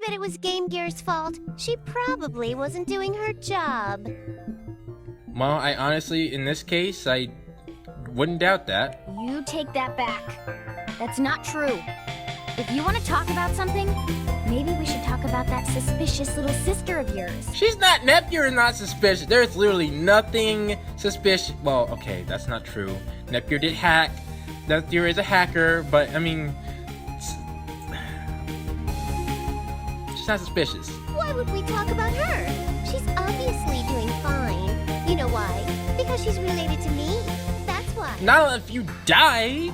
bet it was Game Gear's fault. She probably wasn't doing her job. Well, I honestly, in this case, I wouldn't doubt that. You take that back. That's not true. If you want to talk about something, maybe we should talk about that suspicious little sister of yours. She's not, Nepgear is not suspicious. There's literally nothing suspicious. Well, okay, that's not true. Nepgear did hack. Nepgear is a hacker, but I mean, she's not suspicious. Why would we talk about her? She's obviously doing fine. You know why? Because she's related to me. That's why. Not if you die.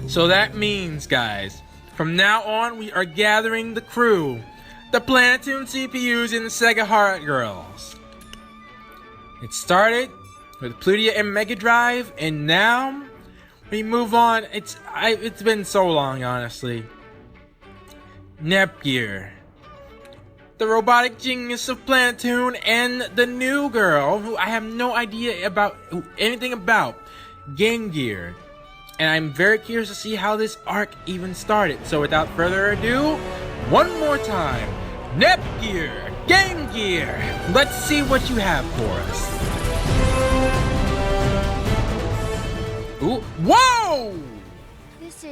So that means, guys, from now on we are gathering the crew, the Planetoon CPUs and the SEGA Heart Girls. It started with Plutia and Mega Drive, and now we move on. It's been so long, honestly. Nepgear, the robotic genius of Planetoon, and the new girl, who I have no idea about anything about, Game Gear. And I'm very curious to see how this arc even started. So without further ado, one more time, Nepgear, Game Gear. Let's see what you have for us. Ooh, whoa! This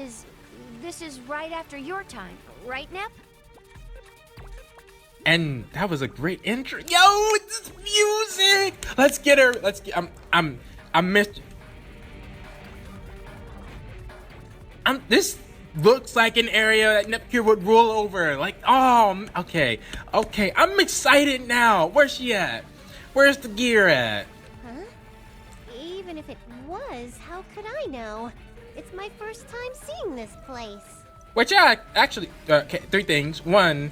is right after your time, right, Nep? And that was a great intro. Yo, this music. Let's get her. Let's get. I missed. This looks like an area that Nepgear would rule over. Like, oh, okay. I'm excited now. Where's she at? Where's the gear at? Huh? Even if it was, how could I know? It's my first time seeing this place. Which, actually, okay, three things. One,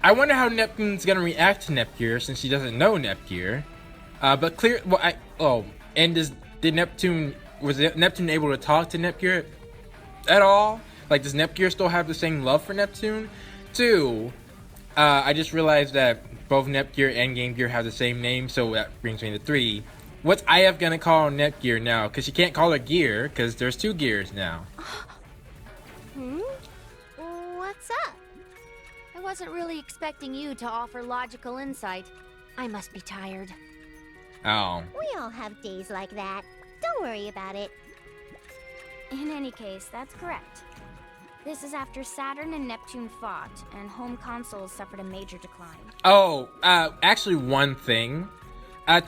I wonder how Neptune's gonna react to Nepgear since she doesn't know Nepgear. But clear. Well, and did Neptune, was Neptune able to talk to Nepgear at all? Like, does Nepgear still have the same love for Neptune? Two, I just realized that both Nepgear and Game Gear have the same name, so that brings me to three. What's IF gonna call Nepgear now? Because she can't call her Gear, because there's two Gears now. What's up? I wasn't really expecting you to offer logical insight. I must be tired. Oh. We all have days like that. Don't worry about it. In any case, that's correct. This is after Saturn and Neptune fought, and home consoles suffered a major decline. Oh, actually one thing.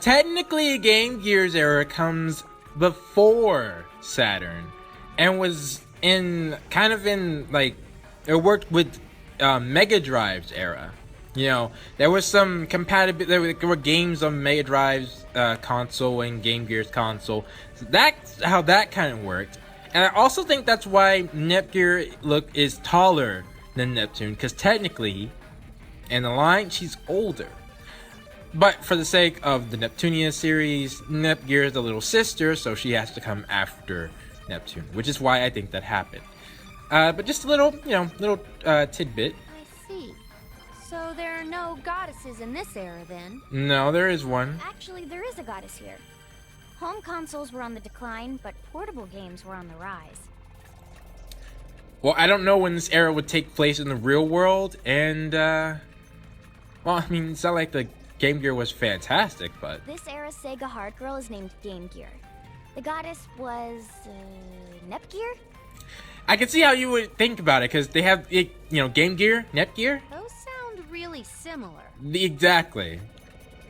Technically, Game Gear's era comes before Saturn, and was it worked with Mega Drive's era. You know, there was some compatibility. There were games on Mega Drive's console and Game Gear's console. So that's how that kind of worked. And I also think that's why Nepgear is taller than Neptune, because technically, in the line, she's older. But for the sake of the Neptunia series, Nepgear is the little sister, so she has to come after Neptune, which is why I think that happened. But just a little, tidbit. I see. So there are no goddesses in this era, then? No, there is one. Actually, there is a goddess here. Home consoles were on the decline, but portable games were on the rise. Well, I don't know when this era would take place in the real world, and, well, I mean, it's not like the Game Gear was fantastic, but... This era's Sega Heart Girl is named Game Gear. The goddess was, Nepgear? I can see how you would think about it, because they have, Game Gear, Nepgear. Those sound really similar. Exactly.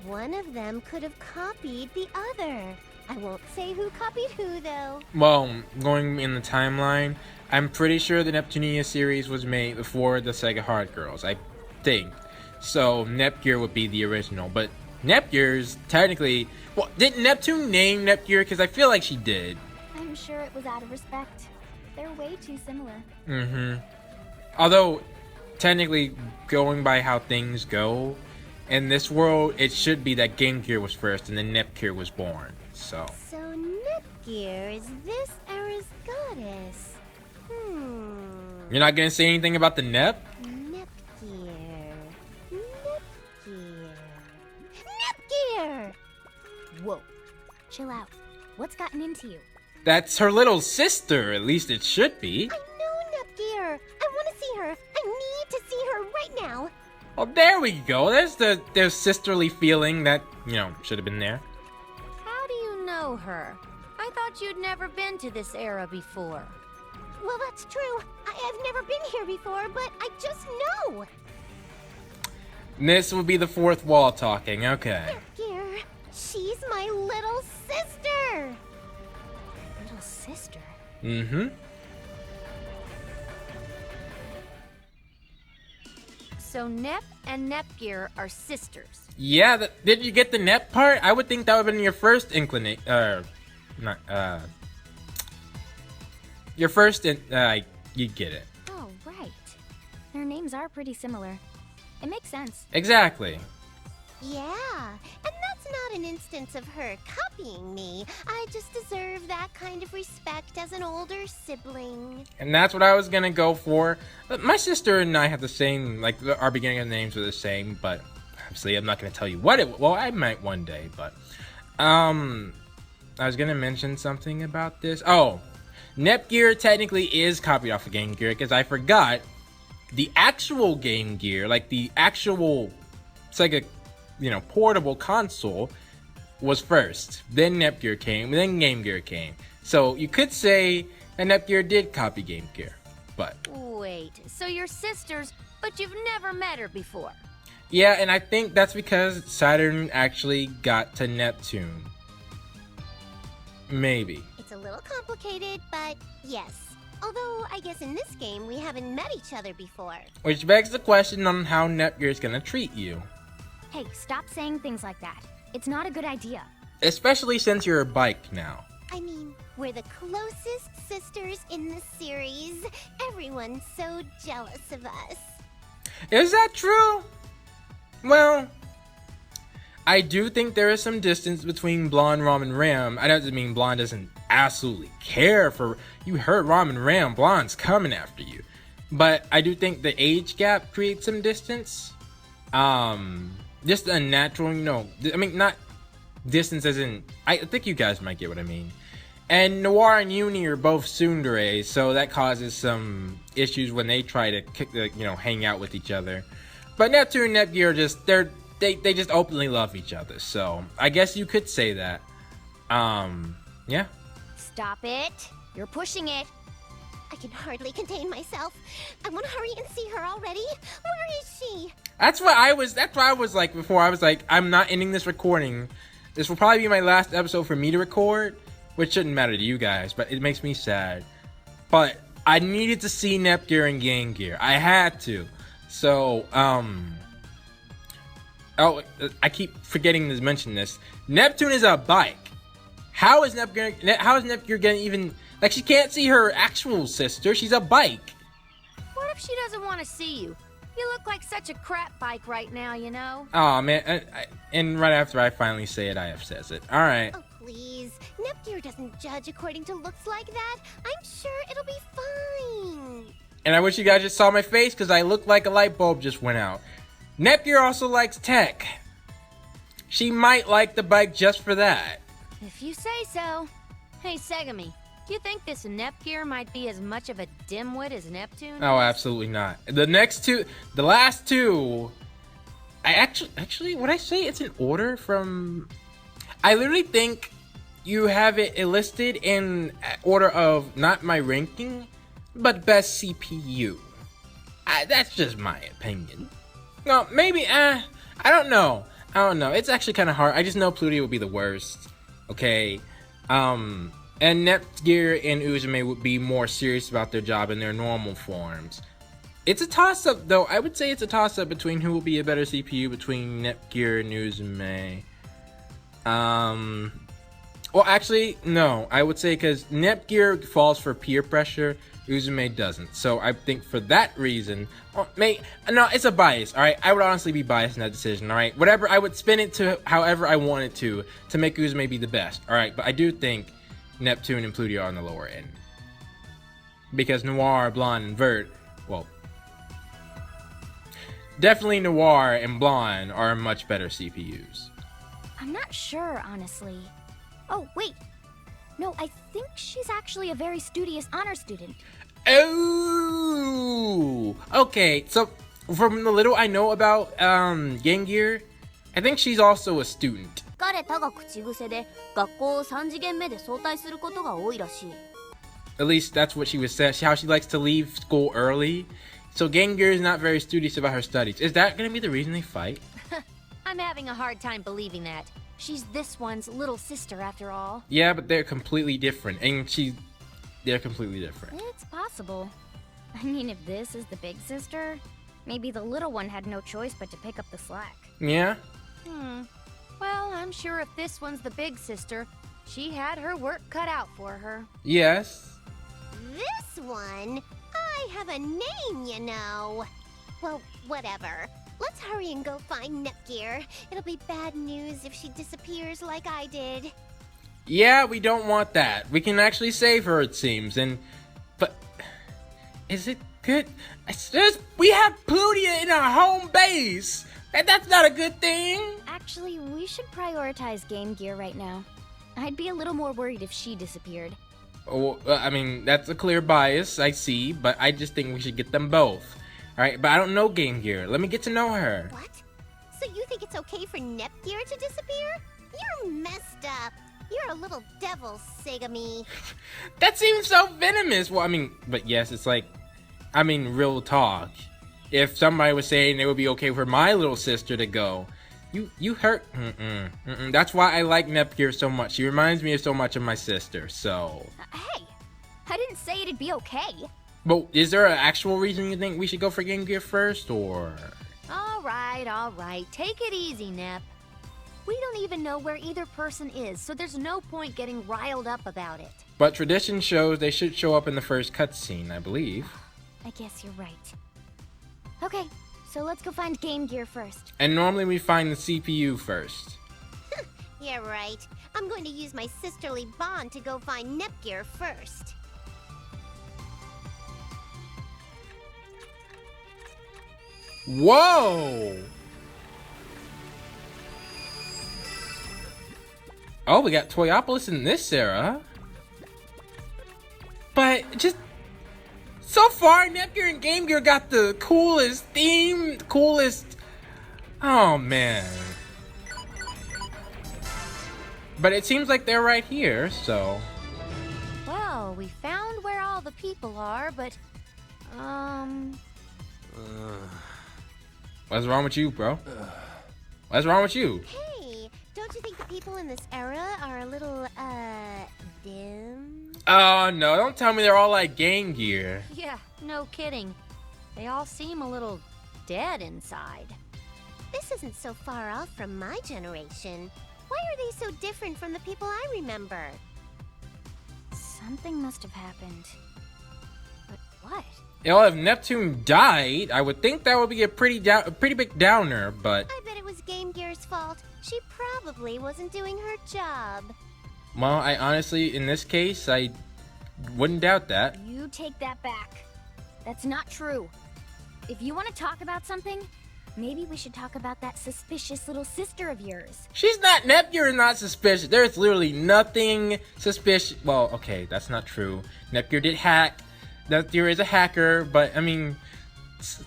One of them could have copied the other. I won't say who copied who, though. Well, going in the timeline, I'm pretty sure the Neptunia series was made before the Sega Heart Girls, I think. So, Nepgear would be the original, but Nepgear's technically... Well, did Neptune name Nepgear? Because I feel like she did. I'm sure it was out of respect. They're way too similar. Mm-hmm. Although, technically, going by how things go, in this world, it should be that Game Gear was first and then Nepgear was born, so... So Nepgear is this era's goddess. You're not gonna say anything about the Nep? Nepgear. Whoa. Chill out. What's gotten into you? That's her little sister, at least it should be. I know, Nepgear. I want to see her. I need to see her right now. Well, there we go. There's sisterly feeling that, should have been there. How do you know her? I thought you'd never been to this era before. Well, that's true. I've never been here before, but I just know. This will be the fourth wall talking, okay. Nepgear, she's my little sister. Little sister? Mm-hmm. So Nep and Nepgear are sisters. Yeah, did you get the Nep part? I would think that would have been your first inclination, your first, you'd get it. Oh, right. Their names are pretty similar. It makes sense. Exactly. Yeah, and that's not an instance of her copying me. I just deserve that kind of respect as an older sibling. And that's what I was gonna go for. My sister and I have the same, our beginning of names are the same, but obviously I'm not gonna tell you well, I might one day, but, I was gonna mention something about this. Oh, Nepgear technically is copied off of Game Gear, because I forgot the actual Game Gear, the actual SEGA, portable console was first. Then Nepgear came, then Game Gear came. So you could say that Nepgear did copy Game Gear, but... Wait, so you're sisters, but you've never met her before? Yeah, and I think that's because Saturn actually got to Neptune. Maybe. It's a little complicated, but yes. Although, I guess in this game, we haven't met each other before. Which begs the question on how Nepgear is gonna treat you. Hey, stop saying things like that. It's not a good idea. Especially since you're a bike now. I mean, we're the closest sisters in the series. Everyone's so jealous of us. Is that true? Well, I do think there is some distance between Blonde, Rom, and Ram. I don't mean Blonde doesn't absolutely care for... You heard Rom and Ram, Blonde's coming after you. But I do think the age gap creates some distance. Just a natural, not distance as in... I think you guys might get what I mean. And Noir and Uni are both tsundere, so that causes some issues when they try to, hang out with each other. But Neptune and Nepgear are just... They just openly love each other, so I guess you could say that. Yeah. Stop it. You're pushing it. I can hardly contain myself. I want to hurry and see her already. Where is she? That's why I was like before. I was like, I'm not ending this recording. This will probably be my last episode for me to record, which shouldn't matter to you guys, but it makes me sad. But I needed to see Nepgear and Game Gear. I had to. So, oh, I keep forgetting to mention this. Neptune is a bike. How is Nepgear gonna even... she can't see her actual sister. She's a bike. What if she doesn't want to see you? You look like such a crap bike right now, you know? Oh man, and right after I finally say it, IF says it. Alright. Oh, please. Nepgear doesn't judge according to looks like that. I'm sure it'll be fine. And I wish you guys just saw my face, because I look like a light bulb just went out. Nepgear also likes tech. She might like the bike just for that. If you say so. Hey, Segami, do you think this Nepgear might be as much of a dimwit as Neptune? Oh, absolutely not. The last two, I actually, would I say it's in order from... I literally think you have it listed in order of not my ranking, but best CPU. That's just my opinion. No, maybe, I don't know. It's actually kind of hard. I just know Pluto would be the worst. Okay. And Nepgear and Uzume would be more serious about their job in their normal forms. It's a toss-up, though. I would say it's a toss-up between who will be a better CPU between Nepgear and Uzume. Well, actually, no. I would say because Nepgear falls for peer pressure, Uzume doesn't. So I think for that reason, no, it's a bias. All right, I would honestly be biased in that decision. All right, whatever, I would spin it to however I wanted to make Uzume be the best. All right, but I do think Neptune and Pluto are on the lower end because Noir, Blonde, and Vert, well, definitely Noir and Blonde are much better CPUs. I'm not sure, honestly. Oh, wait. No, I think she's actually a very studious honor student. Oh, okay. So from the little I know about Game Gear, I think she's also a student. 彼たが口癖で学校を3次元目で早退することが多いらしい。 At least that's what she was said. How she likes to leave school early. So Game Gear is not very studious about her studies. Is that gonna be the reason they fight? I'm having a hard time believing that. She's this one's little sister after all. Yeah, but they're completely different, and they're completely different. It's possible. I mean, if this is the big sister, maybe the little one had no choice but to pick up the slack. Yeah. Well, I'm sure if this one's the big sister, she had her work cut out for her. Yes. This one? I have a name, you know. Well, whatever. Let's hurry and go find Nepgear. It'll be bad news if she disappears like I did. Yeah, we don't want that. We can actually save her, it seems. But is it good? We have Plutia in our home base, and that's not a good thing. Actually, we should prioritize Game Gear right now. I'd be a little more worried if she disappeared. Oh, I mean, that's a clear bias, I see, but I just think we should get them both. Alright, but I don't know Game Gear. Let me get to know her. What? So you think it's okay for Nepgear to disappear? You're messed up. You're a little devil, SEGA. That seems so venomous. Well, I mean, but yes, it's like, I mean, real talk. If somebody was saying it would be okay for my little sister to go, you hurt. That's why I like Nepgear so much. She reminds me of so much of my sister, so. Hey, I didn't say it'd be okay. But is there an actual reason you think we should go for Game Gear first, or? All right. Take it easy, Nep. We don't even know where either person is, so there's no point getting riled up about it. But tradition shows they should show up in the first cutscene, I believe. I guess you're right. Okay, so let's go find Game Gear first. And normally we find the CPU first. Yeah, right. I'm going to use my sisterly bond to go find Nepgear first. Whoa! Oh, we got Toyopolis in this era. But just so far, Nepgear and Game Gear got the coolest theme, Oh man. But it seems like they're right here, so. Well, we found where all the people are, but What's wrong with you, bro? What's wrong with you? Hey, don't you think the people in this era are a little, dim? Oh no, don't tell me they're all like Game Gear. yeah, no kidding. They all seem a little dead inside. This isn't so far off from my generation. Why are they so different from the people I remember? Something must have happened. But what? Well, if Neptune died, I would think that would be a pretty big downer, but. I bet it was Game Gear's fault. She probably wasn't doing her job. Well, I honestly, in this case, I wouldn't doubt that. You take that back. That's not true. If you want to talk about something, maybe we should talk about that suspicious little sister of yours. She's not, Nepgear is not suspicious. There's literally nothing suspicious. Well, okay, that's not true. Nepgear did hack. Nepgear is a hacker, but I mean, she's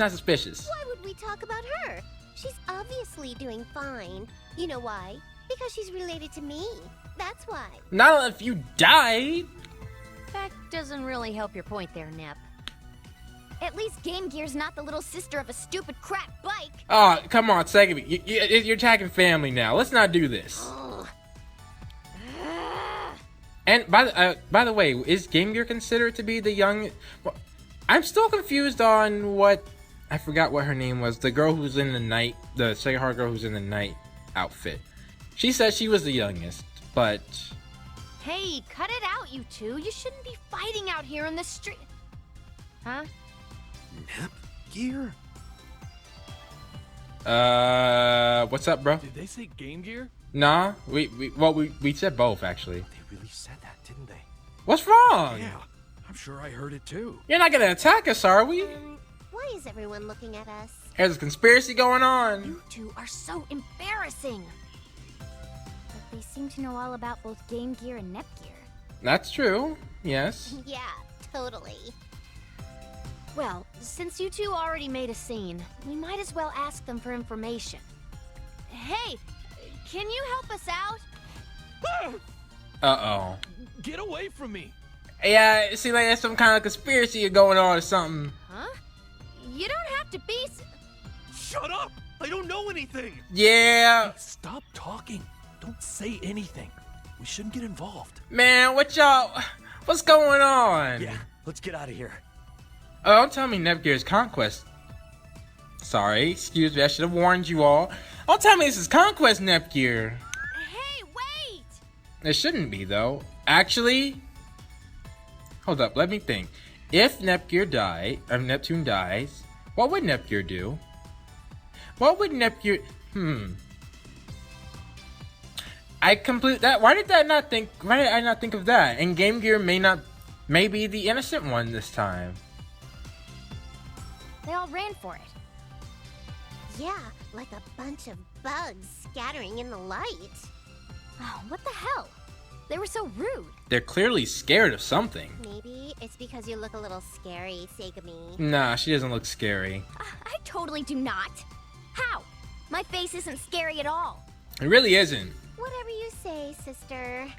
not suspicious. Why would we talk about her? She's obviously doing fine. You know why? Because she's related to me. That's why. Not if you died. That doesn't really help your point there, Nep. At least Game Gear's not the little sister of a stupid crap bike. Oh, come on, second. You're attacking family now. Let's not do this. Ugh. And by the way, is Game Gear considered to be the young? Well, I'm still confused on what. I forgot what her name was. The girl who's in the night, the Sega Heart girl who's in the night outfit. She said she was the youngest, but. Hey, cut it out, you two. You shouldn't be fighting out here in the street. Huh? Nepgear? What's up, bro? Did they say Game Gear? Nah, we said both actually. They really said that, didn't they? What's wrong? Yeah, I'm sure I heard it too. You're not gonna attack us, are we? Why is everyone looking at us? There's a conspiracy going on. You two are so embarrassing. But they seem to know all about both Game Gear and Nepgear. That's true. Yes. Yeah, totally. Well, since you two already made a scene, we might as well ask them for information. Hey, can you help us out? Uh-oh. Get away from me! Yeah, it seems like there's some kind of conspiracy going on or something. Huh? You don't have to be Shut up! I don't know anything! Yeah. Stop talking. Don't say anything. We shouldn't get involved. Man, what's going on? Yeah, let's get out of here. Oh, don't tell me Nepgear's Conquest. Sorry, excuse me, I should have warned you all. Don't tell me this is Conquest Nepgear. Hey, wait! It shouldn't be, though. Actually, hold up, let me think. If Neptune dies, what would Nepgear do? What would Nepgear... Why did I not think of that? And Game Gear may be the innocent one this time. They all ran for it. Yeah, like a bunch of bugs scattering in the light. Oh, what the hell? They were so rude. They're clearly scared of something. Maybe it's because you look a little scary, Segami. Nah, she doesn't look scary. I totally do not. How? My face isn't scary at all. It really isn't. Whatever you say, sister.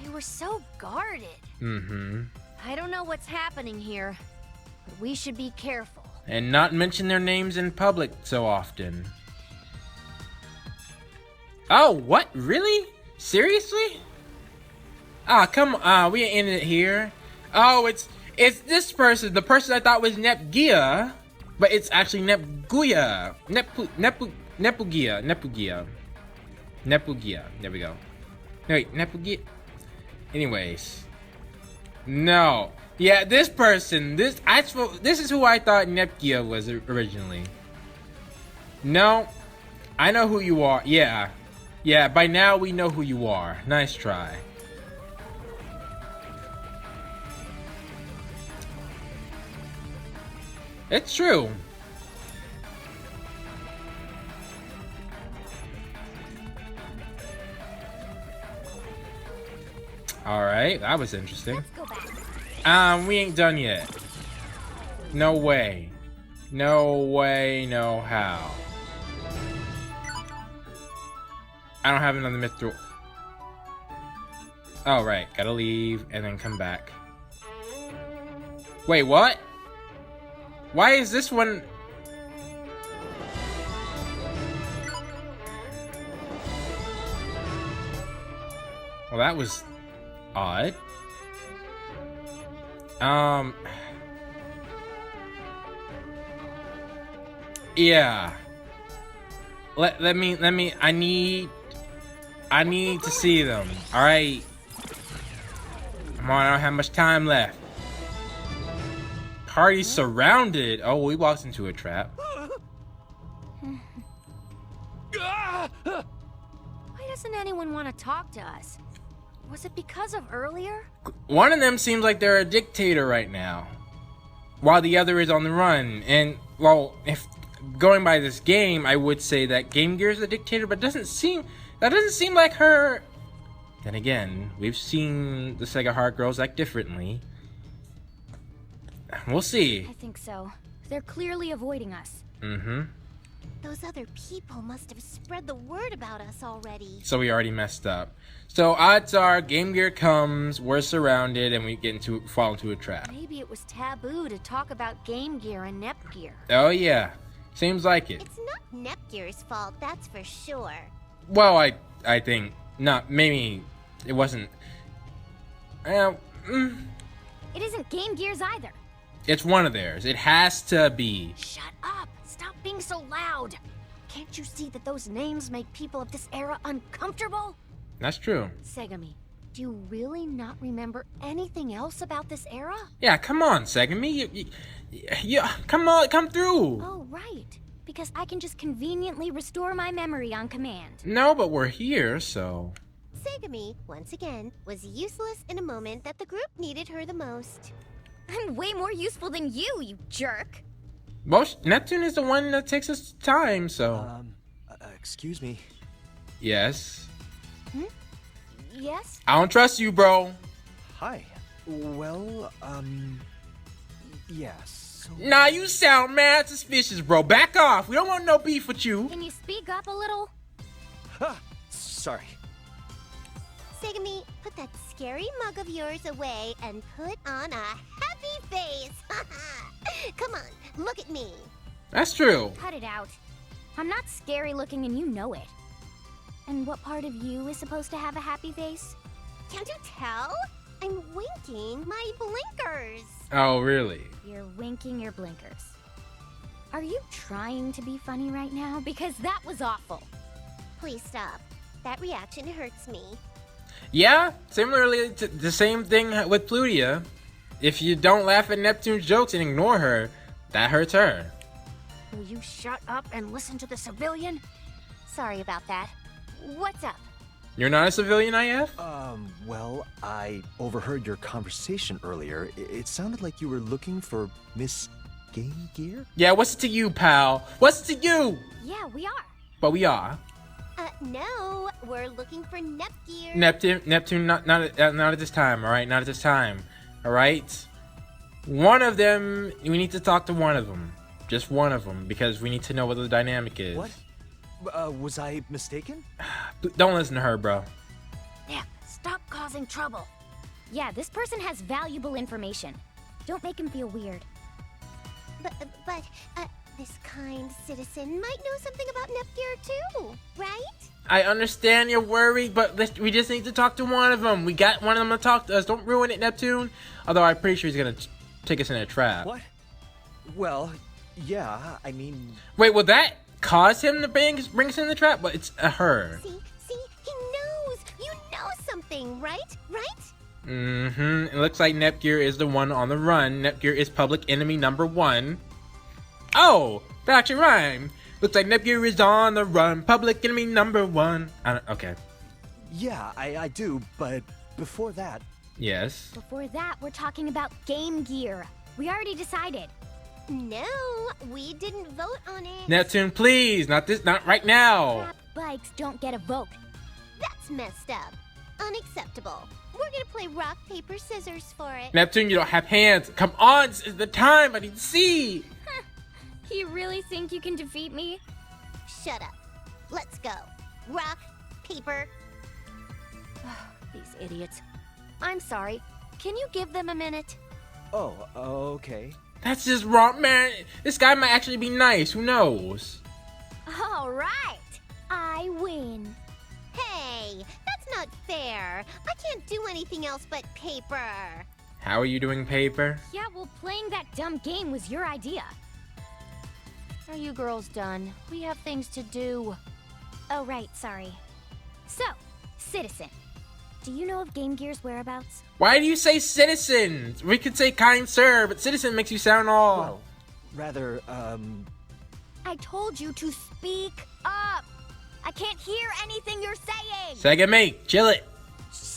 They were so guarded. Mm-hmm. I don't know what's happening here, but we should be careful. And not mention their names in public so often. Oh, what? Really? Seriously? Ah, come on. We ain't in it here. Oh, it's this person. The person I thought was Nepgear, but it's actually Nepgear. Nepgear. There we go. No, wait, Nepgear. Anyways. No. Yeah, this person. This is who I thought Nepgear was originally. No. I know who you are. Yeah. Yeah, by now we know who you are. Nice try. It's true. Alright, that was interesting. Let's go back. We ain't done yet. No way. No way, no how. I don't have another mithril. Oh, right. Gotta leave and then come back. Wait, what? Why is this one... Well, that was odd. Yeah. I need to see them. All right. Come on, I don't have much time left. Party surrounded. Oh, we walked into a trap. Ah! Why doesn't anyone want to talk to us? Was it because of earlier? One of them seems like they're a dictator right now, while the other is on the run. And well, if going by this game, I would say that Game Gear is the dictator, but that doesn't seem like her. Then again, we've seen the Sega Heart Girls act differently. We'll see. I think so. They're clearly avoiding us. Mm-hmm. Those other people must have spread the word about us already. So we already messed up. So odds are Game Gear comes, we're surrounded, and we fall into a trap. Maybe it was taboo to talk about Game Gear and Nepgear. Oh yeah. Seems like it. It's not Nepgear's fault, that's for sure. Well, I think not. Maybe it wasn't. It isn't Game Gear's either. It's one of theirs. It has to be. Shut up! Stop being so loud! Can't you see that those names make people of this era uncomfortable? That's true. Segami, do you really not remember anything else about this era? Yeah, come on, Segami. Come through. Oh, right. Because I can just conveniently restore my memory on command. No, but we're here, so. Segami, once again, was useless in a moment that the group needed her the most. I'm way more useful than you jerk. Most Neptune is the one that takes his time, so. Excuse me. Yes. Yes? I don't trust you, bro. Hi. Well, yes. So... Nah, you sound mad suspicious, bro. Back off. We don't want no beef with you. Can you speak up a little? Sorry. Segami, put that scary mug of yours away and put on a happy face. Come on, look at me. That's true. Cut it out. I'm not scary looking and you know it. And what part of you is supposed to have a happy face? Can't you tell? I'm winking my blinkers. Oh, really? You're winking your blinkers. Are you trying to be funny right now? Because that was awful. Please stop. That reaction hurts me. Yeah, similarly to the same thing with Plutia. If you don't laugh at Neptune's jokes and ignore her, that hurts her. Will you shut up and listen to the civilian? Sorry about that. What's up? You're not a civilian, IF? Well, I overheard your conversation earlier. It sounded like you were looking for Miss Game Gear? Yeah, what's it to you, pal? What's it to you? Yeah, we are. But we are. No, we're looking for Nepgear. Neptune, not at this time, alright? Not at this time, alright? One of them, we need to talk to one of them. Just one of them, because we need to know what the dynamic is. What? Was I mistaken? Don't listen to her, bro. Nep, stop causing trouble. Yeah, this person has valuable information. Don't make him feel weird. But this kind citizen might know something about Nepgear too, right? I understand you're worried, but we just need to talk to one of them. We got one of them to talk to us. Don't ruin it, Neptune. Although I'm pretty sure he's gonna take us in a trap. What? Well, yeah, I mean... Wait, will that cause him to bring us in the trap? But it's her. See, he knows. You know something, right? Right? It looks like Nepgear is the one on the run. Nepgear is public enemy #1. Oh, that actually rhymed. Looks like Nepgear is on the run. Public enemy #1. Okay. Yeah, I do, but before that... Yes. Before that, we're talking about Game Gear. We already decided. No, we didn't vote on it. Neptune, please. Not right now. Crap bikes don't get a vote. That's messed up. Unacceptable. We're gonna play rock, paper, scissors for it. Neptune, you don't have hands. Come on, this is the time. I need to see. You really think you can defeat me? Shut up. Let's go. Rock, paper. These idiots. I'm sorry. Can you give them a minute? Oh, okay. That's just wrong, man. This guy might actually be nice. Who knows? All right. I win. Hey, that's not fair. I can't do anything else but paper. How are you doing, paper? Yeah, well, playing that dumb game was your idea. Are you girls done? We have things to do. Oh, right, sorry. So, Citizen, do you know of Game Gear's whereabouts? Why do you say citizen? We could say kind sir, but citizen makes you sound all... Well, rather, I told you to speak up. I can't hear anything you're saying. SEGA mate, chill it.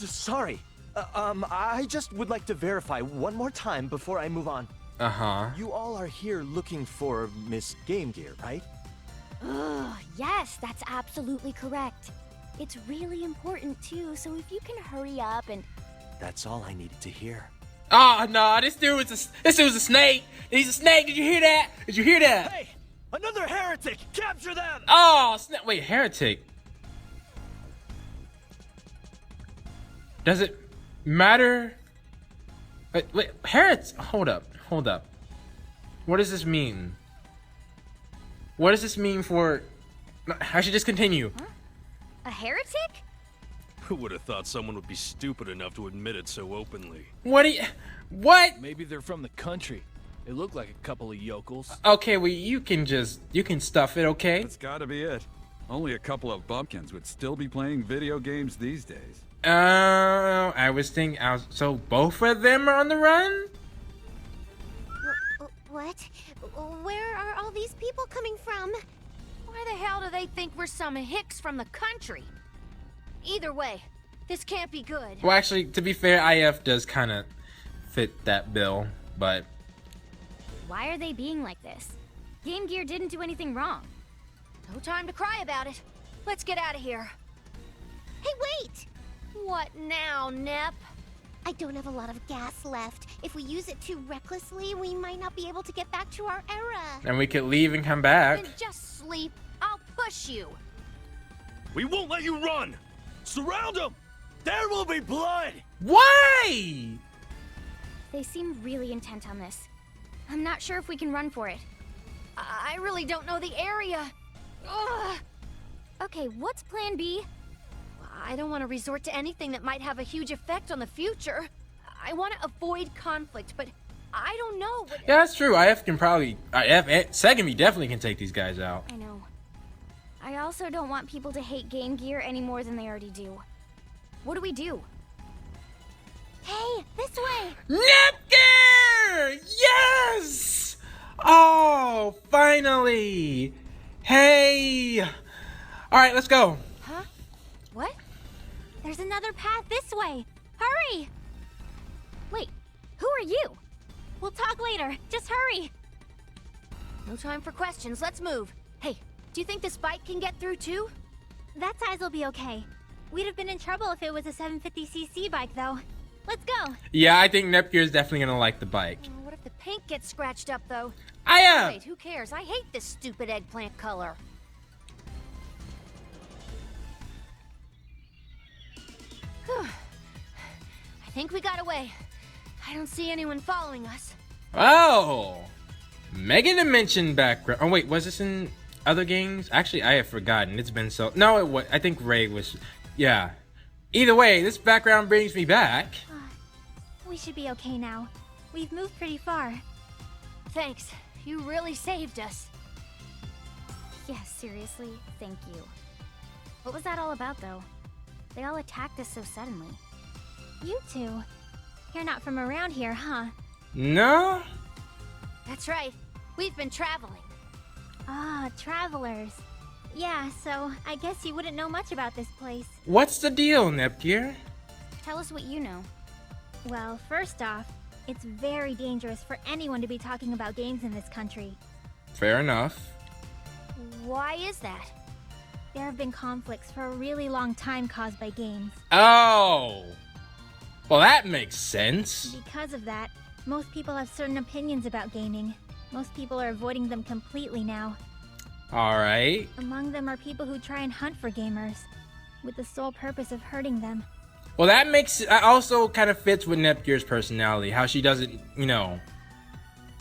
sorry. I just would like to verify one more time before I move on. Uh-huh. You all are here looking for Miss Game Gear, right? Ugh, yes, that's absolutely correct. It's really important too, so if you can hurry up and... That's all I needed to hear. Oh, no, this dude's a snake. He's a snake. Did you hear that? Did you hear that? Hey! Another heretic! Capture them! Oh, wait, heretic. Does it matter? Wait, heretic. Hold up. What does this mean? What does this mean for... I should just continue. Huh? A heretic? Who would have thought someone would be stupid enough to admit it so openly? What? Maybe they're from the country. They look like a couple of yokels. Okay, well, you can stuff it, okay? That's gotta be it. Only a couple of bumpkins would still be playing video games these days. So both of them are on the run? What? Where are all these people coming from? Why the hell do they think we're some hicks from the country? Either way, this can't be good. Well, actually, to be fair, IF does kind of fit that bill, but... Why are they being like this? Game Gear didn't do anything wrong. No time to cry about it. Let's get out of here. Hey, wait! What now, Nep? I don't have a lot of gas left. If we use it too recklessly, we might not be able to get back to our era. And we could leave and come back. Then just sleep. I'll push you. We won't let you run! Surround them! There will be blood! Why? They seem really intent on this. I'm not sure if we can run for it. I really don't know the area. Ugh. Okay, what's plan B? I don't want to resort to anything that might have a huge effect on the future. I want to avoid conflict, but I don't know. Yeah, that's true. IF can probably... SEGA definitely can take these guys out. I know. I also don't want people to hate Game Gear any more than they already do. What do we do? Hey, this way! Nepgear! Yes! Oh, finally! Hey! Alright, let's go. Huh? What? There's another path this way! Hurry! Wait, who are you? We'll talk later. Just hurry! No time for questions. Let's move. Hey, do you think this bike can get through too? That size will be okay. We'd have been in trouble if it was a 750cc bike, though. Let's go! Yeah, I think Nepgear is definitely gonna like the bike. Oh, what if the paint gets scratched up, though? Wait, who cares? I hate this stupid eggplant color. Whew. I think we got away. I don't see anyone following us. Oh! Mega Dimension background. Oh, wait, was this in other games? Actually, I have forgotten. It's been so... No, it was... I think Ray was... Yeah. Either way, this background brings me back. We should be okay now. We've moved pretty far. Thanks. You really saved us. Yeah, seriously, thank you. What was that all about, though? They all attacked us so suddenly. You two. You're not from around here, huh? No? That's right. We've been traveling. Ah, travelers. Yeah, so I guess you wouldn't know much about this place. What's the deal, Nepgear? Tell us what you know. Well, first off, it's very dangerous for anyone to be talking about games in this country. Fair enough. Why is that? There have been conflicts for a really long time caused by games. Oh! Well, that makes sense. Because of that, most people have certain opinions about gaming. Most people are avoiding them completely now. Alright. Among them are people who try and hunt for gamers, with the sole purpose of hurting them. Well, that also kind of fits with Nepgear's personality. How she doesn't, you know,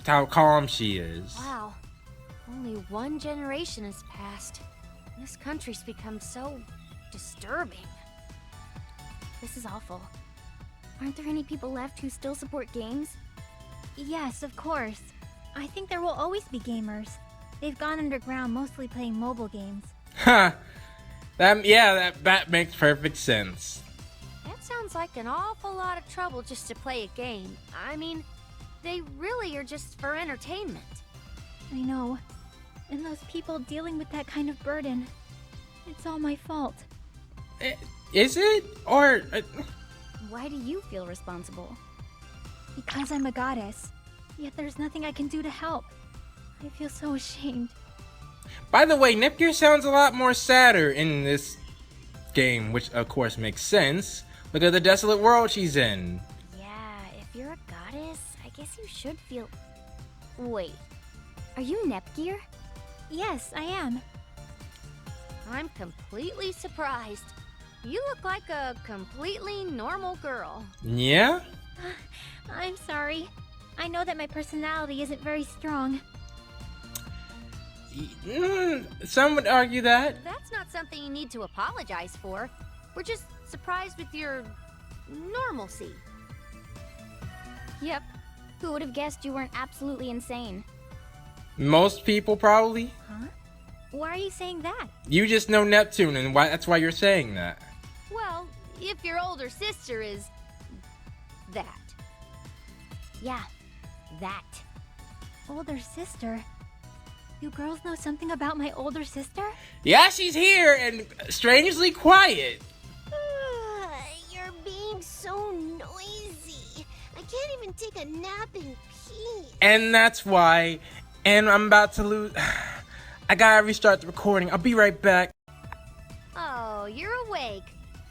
how calm she is. Wow. Only one generation has passed. This country's become so disturbing. This is awful. Aren't there any people left who still support games? Yes, of course. I think there will always be gamers. They've gone underground mostly playing mobile games. Ha! That makes perfect sense. That sounds like an awful lot of trouble just to play a game. I mean, they really are just for entertainment. I know. And those people dealing with that kind of burden. It's all my fault. Is it? Or... Why do you feel responsible? Because I'm a goddess. Yet there's nothing I can do to help. I feel so ashamed. By the way, Nepgear sounds a lot more sadder in this game, which of course makes sense. Look at the desolate world she's in. Yeah, if you're a goddess, I guess you should feel... Wait, are you Nepgear? Yes, I am. I'm completely surprised. You look like a completely normal girl. Yeah? I'm sorry. I know that my personality isn't very strong. Some would argue that. That's not something you need to apologize for. We're just surprised with your normalcy. Yep. Who would have guessed you weren't absolutely insane? Most people probably. Huh? Why are you saying that? You just know Neptune, and that's why you're saying that. Well, if your older sister is... that. Yeah, that. Older sister? You girls know something about my older sister? Yeah, she's here and strangely quiet. You're being so noisy. I can't even take a nap in peace. And that's why And I'm about to lose. I gotta restart the recording. I'll be right back. Oh, you're awake.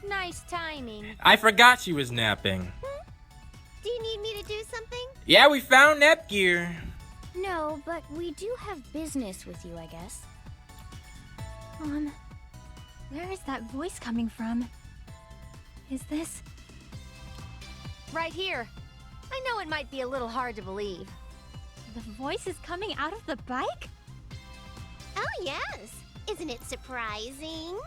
Nice timing. I forgot she was napping. Do you need me to do something? Yeah, we found Nepgear. No, but we do have business with you, I guess. Where is that voice coming from? Is this... Right here. I know it might be a little hard to believe. The voice is coming out of the bike? Oh, yes. Isn't it surprising?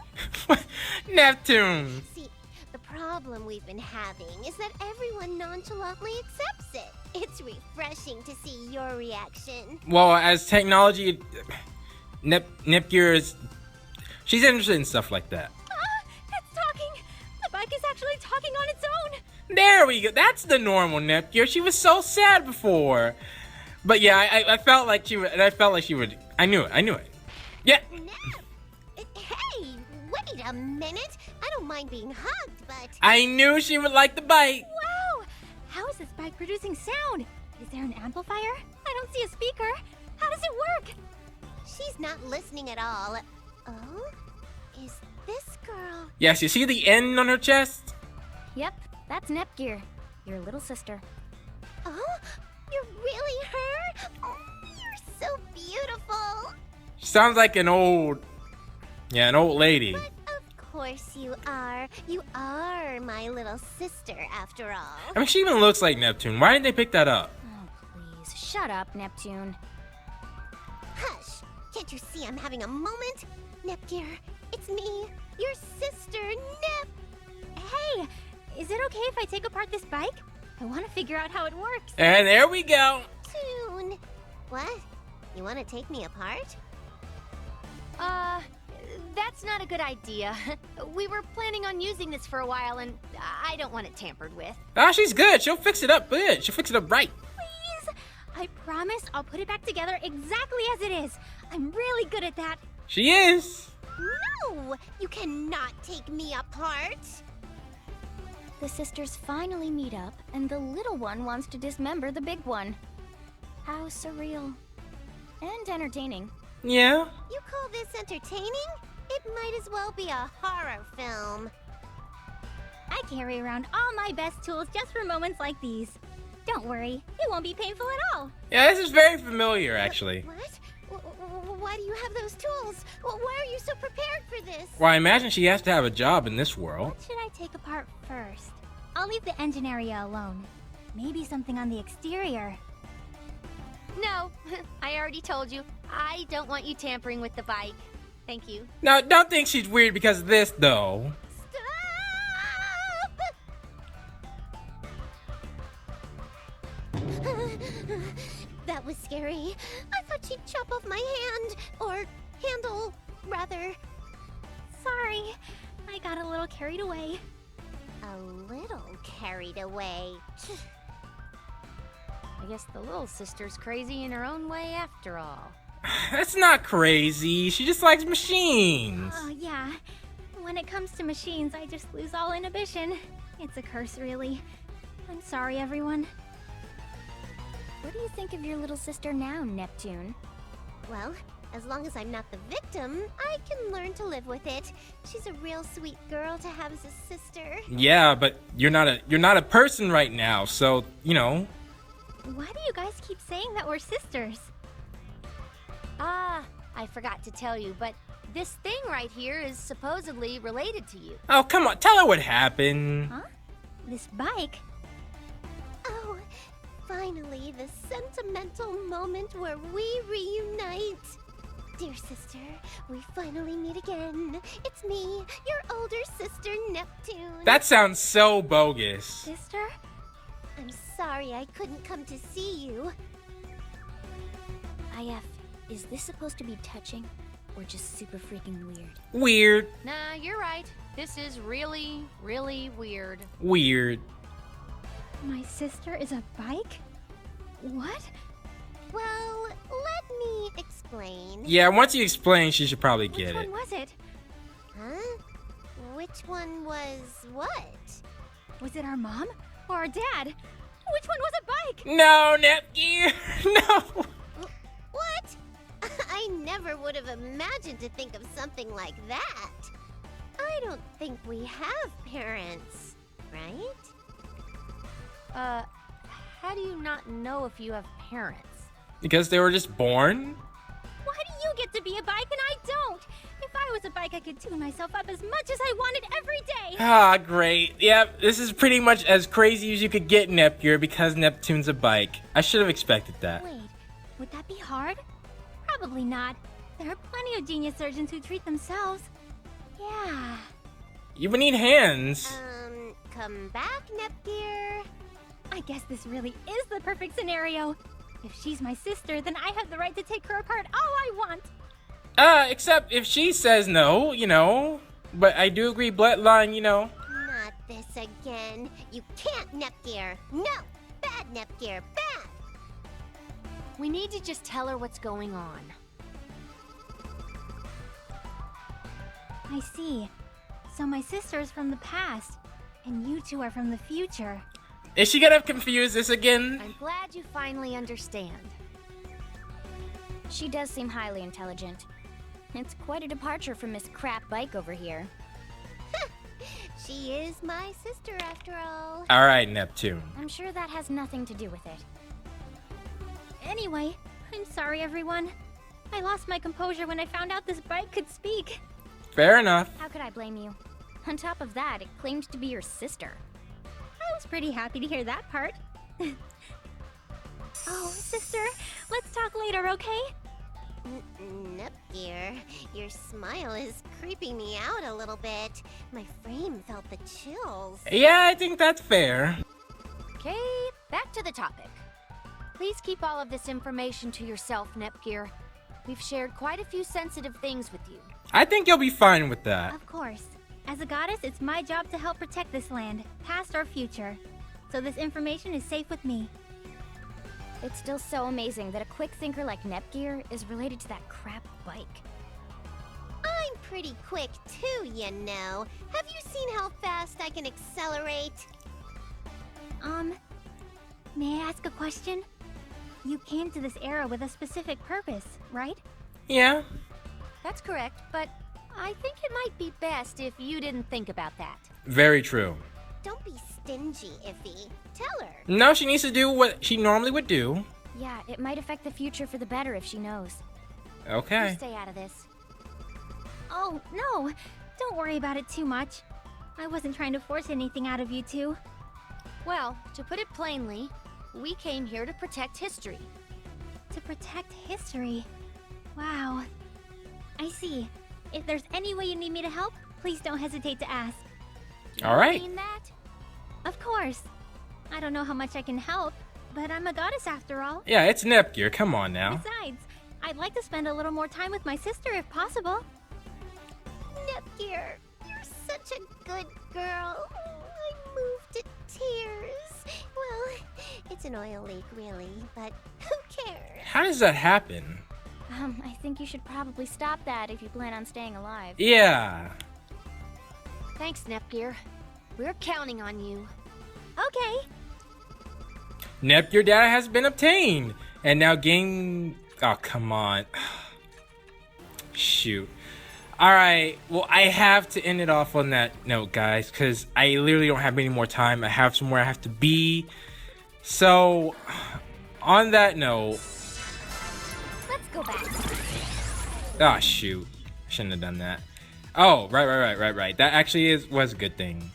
Neptune. See, the problem we've been having is that everyone nonchalantly accepts it. It's refreshing to see your reaction. Well, as technology, Nepgear is... She's interested in stuff like that. It's talking! The bike is actually talking on its own! There we go. That's the normal Nepgear. She was so sad before. But yeah, I felt like she would. I knew it. Yeah. Hey, wait a minute. I don't mind being hugged, but... I knew she would like the bike. Wow! How is this bike producing sound? Is there an amplifier? I don't see a speaker. How does it work? She's not listening at all. Oh? Is this girl... Yes, you see the N on her chest? Yep, that's Nepgear, your little sister. Oh? You're really her? Oh, you're so beautiful. She sounds like an old lady. But of course you are. You are my little sister, after all. I mean, she even looks like Neptune. Why didn't they pick that up? Oh, please, shut up, Neptune. Hush! Can't you see I'm having a moment? Nepgear, it's me, your sister, Nep... Hey, is it okay if I take apart this bike? I want to figure out how it works. And there we go. Tune. What? You want to take me apart? That's not a good idea. We were planning on using this for a while, and I don't want it tampered with. Ah, she's good. She'll fix it up good. She'll fix it up right. Please! I promise I'll put it back together exactly as it is. I'm really good at that. She is. No! You cannot take me apart! The sisters finally meet up, and the little one wants to dismember the big one. How surreal. And entertaining. Yeah. You call this entertaining? It might as well be a horror film. I carry around all my best tools just for moments like these. Don't worry, it won't be painful at all. Yeah, this is very familiar, actually. What? Why do you have those tools? Why are you so prepared for this? Well, I imagine she has to have a job in this world. What should I take apart first? I'll leave the engine area alone. Maybe something on the exterior. No, I already told you. I don't want you tampering with the bike. Thank you. Now, don't think she's weird because of this, though. Stop! That was scary. I thought she'd chop off my hand. Or handle, rather. Sorry, I got a little carried away. A little carried away. I guess the little sister's crazy in her own way after all. That's not crazy. She just likes machines. Oh, yeah. When it comes to machines, I just lose all inhibition. It's a curse, really. I'm sorry, everyone. What do you think of your little sister now, Neptune? Well, as long as I'm not the victim, I can learn to live with it. She's a real sweet girl to have as a sister. Yeah, but you're not a person right now, so, you know. Why do you guys keep saying that we're sisters? I forgot to tell you, but this thing right here is supposedly related to you. Oh, come on. Tell her what happened. Huh? This bike? Oh, finally, the sentimental moment where we reunite. Dear sister, we finally meet again. It's me, your older sister, Neptune. That sounds so bogus. Sister? I'm sorry I couldn't come to see you. IF, is this supposed to be touching or just super freaking weird? Weird. Nah, you're right. This is really, really weird. Weird. My sister is a bike? What? Well, let me explain. Yeah, once you explain, she should probably get Which it. one was it? Huh? Which one was what? Was it our mom or our dad? Which one was a bike? No, Nepgear. No. What? never would have imagined to think of something like that. I don't think we have parents, right? How do you not know if you have parents? Because they were just born? Why do you get to be a bike and I don't? If I was a bike, I could tune myself up as much as I wanted every day. Ah, great. Yep, this is pretty much as crazy as you could get, Nepgear, because Neptune's a bike. I should have expected that. Wait, would that be hard? Probably not. There are plenty of genius surgeons who treat themselves. Yeah. You would need hands. Come back, Nepgear. I guess this really is the perfect scenario. If she's my sister, then I have the right to take her apart all I want. Except if she says no, you know. But I do agree, bloodline, you know. Not this again. You can't, Nepgear. No! Bad, Nepgear. Bad! We need to just tell her what's going on. I see. So my sister is from the past, and you two are from the future. Is she gonna confuse this again? I'm glad you finally understand. She does seem highly intelligent. It's quite a departure from Miss Crap Bike over here. She is my sister, after all. Alright, Neptune. I'm sure that has nothing to do with it. Anyway, I'm sorry everyone. I lost my composure when I found out this bike could speak. Fair enough. How could I blame you? On top of that, it claimed to be your sister. I was pretty happy to hear that part. Oh, sister, let's talk later, okay? Nepgear, your smile is creeping me out a little bit. My frame felt the chills. Yeah, I think that's fair. Okay, back to the topic. Please keep all of this information to yourself, Nepgear. We've shared quite a few sensitive things with you. I think you'll be fine with that. Of course. As a goddess, it's my job to help protect this land, past or future. So this information is safe with me. It's still so amazing that a quick thinker like Nepgear is related to that crap bike. I'm pretty quick too, you know. Have you seen how fast I can accelerate? May I ask a question? You came to this era with a specific purpose, right? Yeah. That's correct, but I think it might be best if you didn't think about that. Very true. Don't be stingy, Iffy. Tell her. No, she needs to do what she normally would do. Yeah, it might affect the future for the better if she knows. Okay. You stay out of this. Oh, no! Don't worry about it too much. I wasn't trying to force anything out of you two. Well, to put it plainly, we came here to protect history. To protect history. Wow. I see. If there's any way you need me to help, please don't hesitate to ask. Do All you right. mean that? Of course. I don't know how much I can help, but I'm a goddess after all. Yeah, it's Nepgear. Come on now. Besides, I'd like to spend a little more time with my sister if possible. Nepgear, you're such a good girl. I moved to tears. Well, it's an oil leak, really, but who cares? How does that happen? I think you should probably stop that if you plan on staying alive. Yeah. Thanks, Nepgear. We're counting on you. Okay. Nepgear data has been obtained. And now game... Oh, come on. Shoot. Alright, well, I have to end it off on that note, guys, because I literally don't have any more time. I have somewhere I have to be. So, on that note... Let's go back. Oh, shoot. Shouldn't have done that. Oh, right. That actually was a good thing.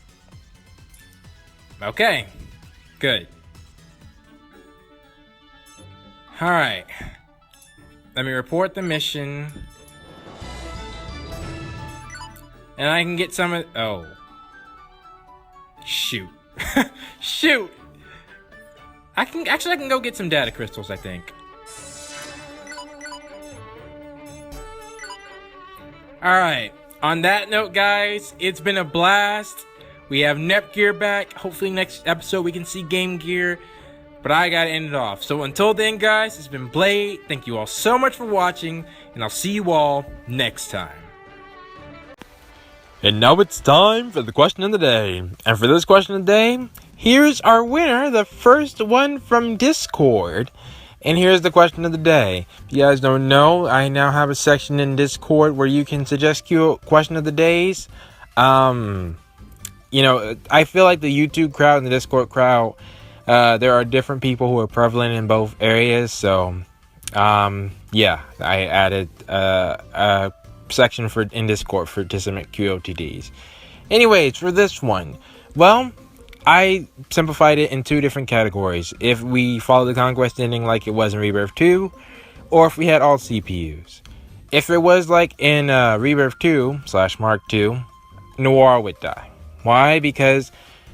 Okay. Good. Alright. Let me report the mission. And I can get some of... Oh. Shoot. Shoot! I can go get some data crystals, I think. Alright. On that note, guys, it's been a blast. We have Nepgear back. Hopefully next episode we can see Game Gear. But I gotta end it off. So until then, guys, it's been Blade. Thank you all so much for watching. And I'll see you all next time. And now it's time for the question of the day. And for this question of the day, here's our winner, the first one from Discord. And here's the question of the day. If you guys don't know, I now have a section in Discord where you can suggest question of the days. I feel like the YouTube crowd and the Discord crowd, there are different people who are prevalent in both areas. So, I added a section in Discord for to submit QOTDs. Anyways, for this one, well, I simplified it in 2 different categories. If we follow the conquest ending like it was in Rebirth 2, or if we had all CPUs. If it was like in Rebirth 2 / Mark 2, Noir would die. Why? Because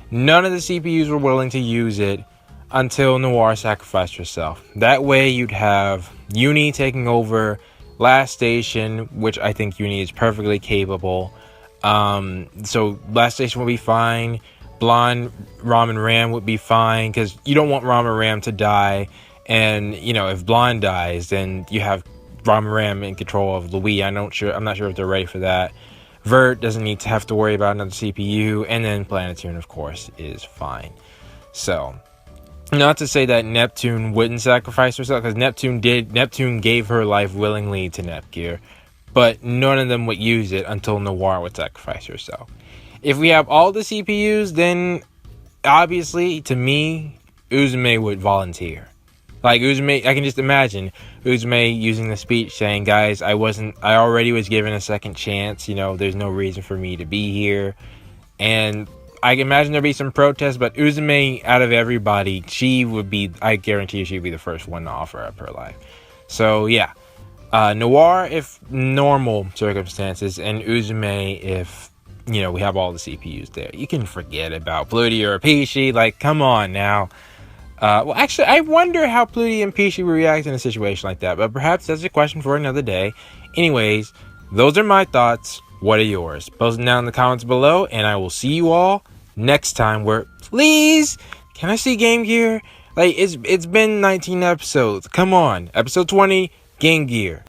none of the CPUs were willing to use it until Noir sacrificed herself. That way you'd have Uni taking over Last Station, which I think Uni is perfectly capable. So Last Station will be fine. Blonde, Ram, and Ram would be fine, because you don't want Ram and Ram to die. And, if Blonde dies, then you have Ram and Ram in control of Louis. I'm not sure if they're ready for that. Vert doesn't need to have to worry about another CPU. And then Planetune, of course, is fine. So, not to say that Neptune wouldn't sacrifice herself, because Neptune gave her life willingly to Nepgear. But none of them would use it until Noir would sacrifice herself. If we have all the CPUs, then obviously, to me, Uzume would volunteer. Like Uzume, I can just imagine Uzume using the speech saying, "Guys, I already was given a second chance. There's no reason for me to be here." And I can imagine there'd be some protests, but Uzume, out of everybody, I guarantee you she'd be the first one to offer up her life. So yeah, Noir if normal circumstances, and Uzume if we have all the CPUs there. You can forget about Pluty or Peachy. Like, come on now. Well, actually, I wonder how Pluty and Peachy would react in a situation like that. But perhaps that's a question for another day. Anyways, those are my thoughts. What are yours? Post them down in the comments below. And I will see you all next time where, please, can I see Game Gear? Like, it's been 19 episodes. Come on. Episode 20, Game Gear.